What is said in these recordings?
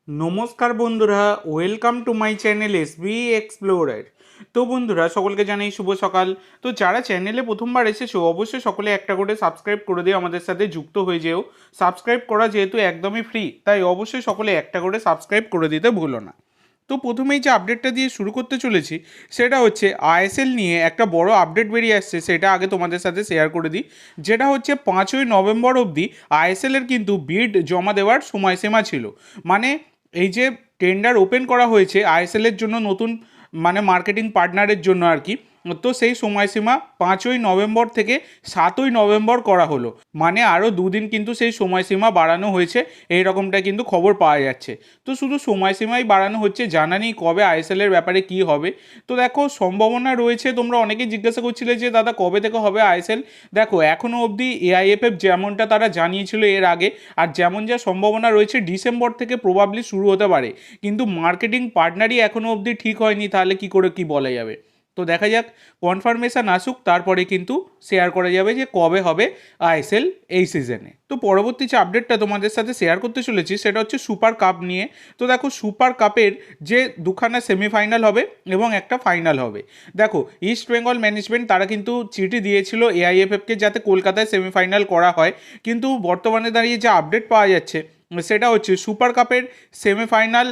নমস্কার বন্ধুরা, welcome to my channel SB explorer. তো বন্ধুরা, সকলকে জানাই শুভ সকাল। তো যারা চ্যানেলে প্রথমবার এসেছো অবশ্যই সকলে একটা করে সাবস্ক্রাইব করে দিয়ে আমাদের সাথে যুক্ত হয়ে যেও। সাবস্ক্রাইব করা যেহেতু একদমই ফ্রি, তাই অবশ্যই সকলে একটা করে সাবস্ক্রাইব করে দিতে ভুলো না। তো প্রথমেই যে আপডেটটা দিয়ে শুরু করতে চলেছি সেটা হচ্ছে আইএসএল নিয়ে একটা বড় আপডেট বেরিয়ে আসছে, সেটা আগে তোমাদের সাথে শেয়ার করে দিই। যেটা হচ্ছে 5ই নভেম্বর অবধি আইএসএলের কিন্তু বিড জমা দেওয়ার সময়সীমা ছিল। মানে এই যে টেন্ডার ওপেন করা হয়েছে আইএসএলের জন্য নতুন মার্কেটিং পার্টনারের জন্য আর কি, তো সেই সময়সীমা 5ই নভেম্বর থেকে 7ই নভেম্বর করা হলো। মানে আরও দুদিন কিন্তু সেই সময়সীমা বাড়ানো হয়েছে, এই রকমটা কিন্তু খবর পাওয়া যাচ্ছে। তো শুধু সময়সীমাই বাড়ানো হচ্ছে, জানা নেই কবে আইএসএলের ব্যাপারে কি হবে। তো দেখো, সম্ভাবনা রয়েছে। তোমরা অনেকেই জিজ্ঞাসা করছিলে যে দাদা কবে থেকে হবে আইএসএল। দেখো, এখনও অবধি এআইএফএফ যেমনটা তারা জানিয়েছিল এর আগে, আর যেমন যা সম্ভাবনা রয়েছে ডিসেম্বর থেকে প্রবাবলি শুরু হতে পারে। কিন্তু মার্কেটিং পার্টনারই এখনও অবধি ঠিক হয়নি, তাহলে কি করে কি বলা যাবে। তো দেখা যাক, কনফার্মেশন আসুক, তারপরে কিন্তু শেয়ার করা যাবে যে কবে হবে আইএসএল এই সিজনে। তো পরবর্তী যে আপডেটটা তোমাদের সাথে শেয়ার করতে চলেছি সেটা হচ্ছে সুপার কাপ নিয়ে। তো দেখো, সুপার কাপের যে দুখানা সেমিফাইনাল হবে এবং একটা ফাইনাল হবে। দেখো, ইস্ট বেঙ্গল ম্যানেজমেন্ট তারা কিন্তু চিঠি দিয়েছিল এআইএফএফকে যাতে কলকাতায় সেমিফাইনাল করা হয়, কিন্তু বর্তমানে দাঁড়িয়ে যে আপডেট পাওয়া যাচ্ছে সেটা হচ্ছে সুপার কাপের সেমিফাইনাল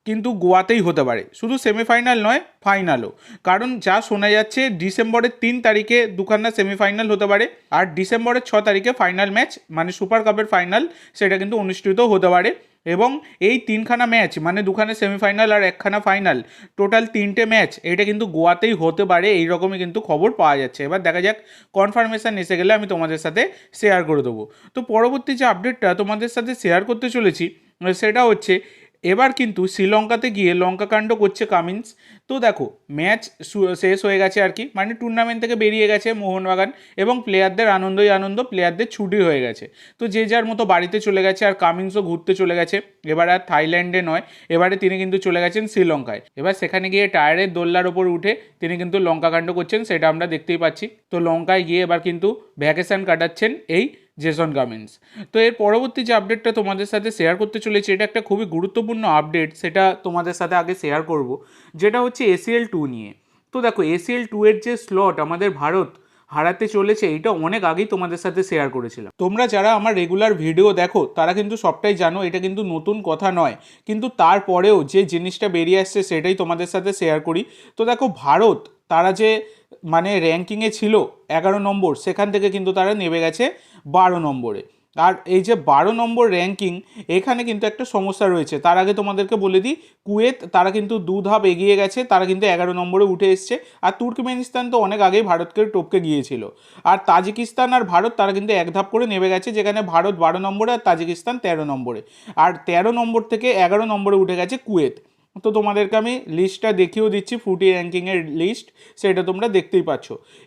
কিন্তু গোয়াতেই হতে পারে। শুধু সেমিফাইনাল নয়, ফাইনালও। কারণ যা শোনা যাচ্ছে ডিসেম্বরের 3 তারিখে দুখানা সেমিফাইনাল হতে পারে, আর ডিসেম্বরের 6 তারিখে ফাইনাল ম্যাচ মানে সুপার কাপের ফাইনাল সেটা কিন্তু অনুষ্ঠিত হতে পারে। এবং এই তিনখানা ম্যাচ মানে দুখানা সেমিফাইনাল আর একখানা ফাইনাল, টোটাল 3টে ম্যাচ এটা কিন্তু গোয়াতেই হতে পারে, এই রকমই কিন্তু খবর পাওয়া যাচ্ছে। এবার দেখা যাক, কনফার্মেশন এসে গেলে আমি তোমাদের সাথে শেয়ার করে দেবো। তো পরবর্তী যে আপডেটটা তোমাদের সাথে শেয়ার করতে চলেছি সেটা হচ্ছে এবার কিন্তু শ্রীলঙ্কাতে গিয়ে লঙ্কাকাণ্ড করছে কামিন্স। তো দেখো, ম্যাচ শেষ হয়ে গেছে আর কি, মানে টুর্নামেন্ট থেকে বেরিয়ে গেছে মোহনবাগান, এবং প্লেয়ারদের আনন্দই আনন্দ, প্লেয়ারদের ছুটি হয়ে গেছে। তো যে যার মতো বাড়িতে চলে গেছে, আর কামিন্সও ঘুরতে চলে গেছে। এবার আর থাইল্যান্ডে নয়, এবারে তিনি কিন্তু চলে গেছেন শ্রীলঙ্কায়। এবার সেখানে গিয়ে টায়ারের দোল্লার ওপর উঠে তিনি কিন্তু লঙ্কাকাণ্ড করছেন, সেটা আমরা দেখতেই পাচ্ছি। তো লঙ্কায় গিয়ে এবার কিন্তু ভ্যাকেশন কাটাচ্ছেন এই জেসন কামিন্স। তো এর পরবর্তী যে আপডেটটা তোমাদের সাথে শেয়ার করতে চলেছি এটা একটা খুবই গুরুত্বপূর্ণ আপডেট, সেটা তোমাদের সাথে আগে শেয়ার করব। যেটা হচ্ছে ACL2 নিয়ে। তো দেখো, ACL2 এর যে স্লট আমাদের ভারত হারাতে চলেছে, এটা অনেক আগেই তোমাদের সাথে শেয়ার করেছিলাম। তোমরা যারা আমার রেগুলার ভিডিও দেখো তারা কিন্তু সবটাই জানো, এটা কিন্তু নতুন কথা নয়। কিন্তু তারপরেও যে জিনিসটা বেরিয়ে আসছে সেটাই তোমাদের সাথে শেয়ার করি। তো দেখো, ভারত তারা যে র্যাঙ্কিংয়ে ছিল 11 নম্বর, সেখান থেকে কিন্তু তারা নেমে গেছে 12 নম্বরে। আর এই যে 12 নম্বর র্যাঙ্কিং, এখানে কিন্তু একটা সমস্যা রয়েছে। তার আগে তোমাদেরকে বলে দিই, কুয়েত তারা কিন্তু 2 ধাপ এগিয়ে গেছে, তারা কিন্তু 11 নম্বরে উঠে এসছে। আর তুর্কমেনিস্তান তো অনেক আগেই ভারতকে টপকে গিয়েছিল। আর তাজিকিস্তান আর ভারত তারা কিন্তু 1 ধাপ করে নেমে গেছে, যেখানে ভারত 12 নম্বরে আর তাজিকিস্তান 13 নম্বরে। আর 13 নম্বর থেকে 11 নম্বরে উঠে গেছে কুয়েত। তো তোমাদেরকে আমি লিস্টটা দেখিয়েও দিচ্ছি, ফুটি র্যাঙ্কিংয়ের লিস্ট, সেটা তোমরা দেখতেই পাচ্ছ।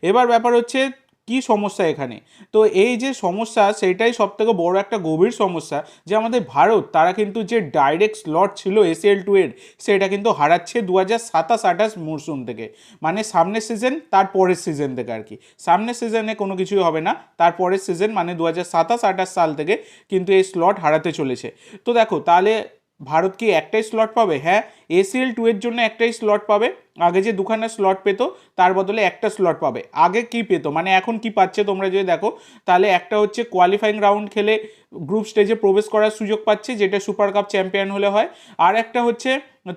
এবার ব্যাপার হচ্ছে কি সমস্যা এখানে। তো এই যে সমস্যা, সেটাই সবথেকে বড় একটা গভীর সমস্যা, যে আমাদের ভারত তারা কিন্তু যে ডাইরেক্ট স্লট ছিল ACL2 এর, সেটা কিন্তু হারাচ্ছে 2027-28 মরশুম থেকে। মানে সামনের সিজন, তারপরের সিজন থেকে আর কি। সামনের সিজনে কোনো কিছুই হবে না, তারপরের সিজন মানে 2027-28 সাল থেকে কিন্তু এই স্লট হারাতে চলেছে। তো দেখো, তাহলে ভারত কি একটাই স্লট পাবে? হ্যাঁ, ACL2 এর জন্য একটাই স্লট পাবে। আগে যে দুখানা স্লট পেত তার বদলে একটা স্লট পাবে। আগে কি পেতো, মানে এখন কি পাচ্ছে তোমরা যদি দেখো, তাহলে একটা হচ্ছে কোয়ালিফাইং রাউন্ড খেলে গ্রুপ স্টেজে প্রবেশ করার সুযোগ পাচ্ছে, যেটা সুপার কাপ চ্যাম্পিয়ন হলে হয়। আর একটা হচ্ছে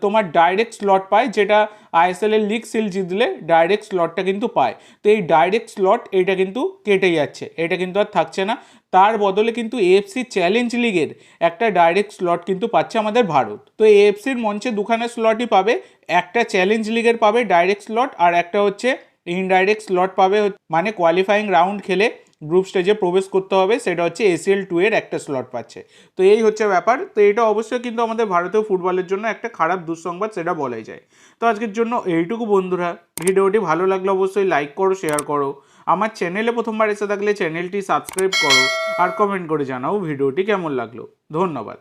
তোমার ডাইরেক্ট স্লট পায়, যেটা আইএসএল এর লিগ সিল জিতলে ডাইরেক্ট স্লটটা কিন্তু পায়। তো এই ডাইরেক্ট স্লট এটা কিন্তু কেটে যাচ্ছে, এটা কিন্তু আর থাকছে না। তার বদলে কিন্তু AFC চ্যালেঞ্জ লিগের একটা ডাইরেক্ট স্লট কিন্তু পাচ্ছে আমাদের ভারত। তো AFCর মঞ্চে দুখানা স্লটই পাবে, একটা চ্যালেঞ্জ লিগের পাবে ডাইরেক্ট স্লট, আর একটা হচ্ছে ইনডাইরেক্ট স্লট পাবে, মানে কোয়ালিফাইং রাউন্ড খেলে গ্রুপ স্টেজে প্রবেশ করতে হবে, সেটা হচ্ছে ACL2 এর একটা স্লট পাচ্ছে। তো এই হচ্ছে ব্যাপার। তো এটা অবশ্যই কিন্তু আমাদের ভারতীয় ফুটবলের জন্য একটা খারাপ দুঃসংবাদ, সেটা বলাই যায়। তো আজকের জন্য এইটুকু বন্ধুরা। ভিডিওটি ভালো লাগলে অবশ্যই লাইক করো, শেয়ার করো। আমার চ্যানেলে প্রথমবার এসে থাকলে চ্যানেলটি সাবস্ক্রাইব করো, আর কমেন্ট করে জানাও ভিডিওটি কেমন লাগলো। ধন্যবাদ।